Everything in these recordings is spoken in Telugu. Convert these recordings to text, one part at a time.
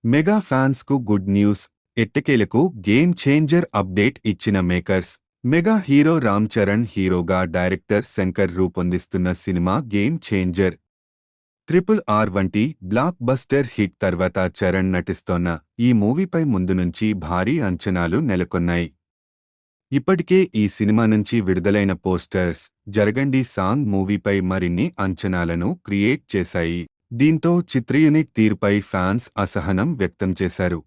మెగా ఫ్యాన్స్ కు గుడ్ న్యూస్. ఎట్టకేలకు గేమ్ చేంజర్ అప్డేట్ ఇచ్చిన makers. Mega hero Ram Charan హీరోగా డైరెక్టర్ శంకర్ రూపొందిస్తున్న సినిమా గేమ్ చేంజర్. RRR వంటి బ్లాక్ బస్టర్ హిట్ తర్వాత చరణ్ నటిస్తోన్న ఈ మూవీపై ముందు నుంచి భారీ అంచనాలు నెలకొన్నాయి. ఇప్పటికే ఈ సినిమా నుంచి విడుదలైన పోస్టర్స్, జరగండి సాంగ్ మూవీపై మరిన్ని అంచనాలను క్రియేట్ చేశాయి. దీంతో చిత్ర యూనిట్ తీరుపై ఫ్యాన్స్ అసహనం వ్యక్తం చేశారు.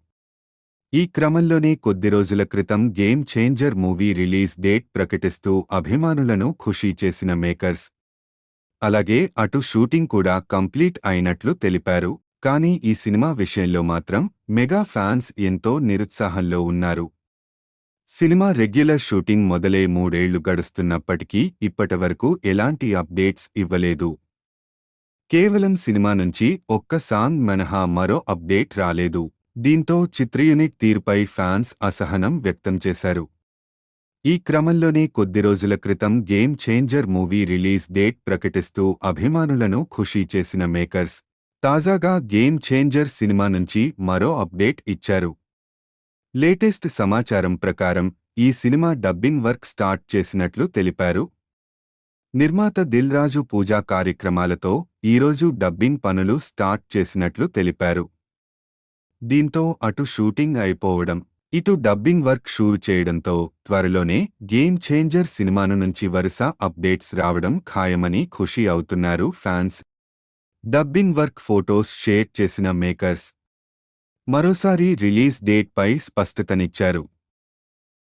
ఈ క్రమంలోనే కొద్ది రోజుల క్రితం game changer movie release date ప్రకటిస్తూ అభిమానులను ఖుషీ చేసిన మేకర్స్. అలాగే అటు షూటింగ్ కూడా కంప్లీట్ అయినట్లు తెలిపారు. కానీ ఈ సినిమా విషయంలో మాత్రం మెగా ఫ్యాన్స్ ఎంతో నిరుత్సాహంలో ఉన్నారు. సినిమా రెగ్యులర్ షూటింగ్ మొదలై 3 ఏళ్లు గడుస్తున్నప్పటికీ ఇప్పటివరకు ఎలాంటి అప్డేట్స్ ఇవ్వలేదు. కేవలం సినిమా నుంచి ఒక్క సాంగ్ మినహా మరో అప్డేట్ రాలేదు. దీంతో చిత్ర యూనిట్ తీరుపై ఫ్యాన్స్ అసహనం వ్యక్తం చేశారు. ఈ క్రమంలోనే కొద్ది రోజుల క్రితం game changer movie release date ప్రకటిస్తూ అభిమానులను ఖుషీ చేసిన మేకర్స్. తాజాగా గేమ్ చేంజర్ సినిమా నుంచి మరో అప్డేట్ ఇచ్చారు. లేటెస్ట్ సమాచారం ప్రకారం ఈ సినిమా డబ్బింగ్ వర్క్ స్టార్ట్ చేసినట్లు తెలిపారు. నిర్మాత దిల్ రాజు పూజా కార్యక్రమాలతో ఈరోజు డబ్బింగ్ పనులు స్టార్ట్ చేసినట్లు తెలిపారు. దీంతో అటు షూటింగ్ అయిపోవడం, ఇటు డబ్బింగ్ వర్క్ షూరు చేయడంతో త్వరలోనే గేమ్ చేంజర్ సినిమాను నుంచి వరుస అప్డేట్స్ రావడం ఖాయమని ఖుషీ అవుతున్నారు fans. Dubbing work photos share చేసిన మేకర్స్ మరోసారి రిలీజ్ డేట్ పై స్పష్టతనిచ్చారు.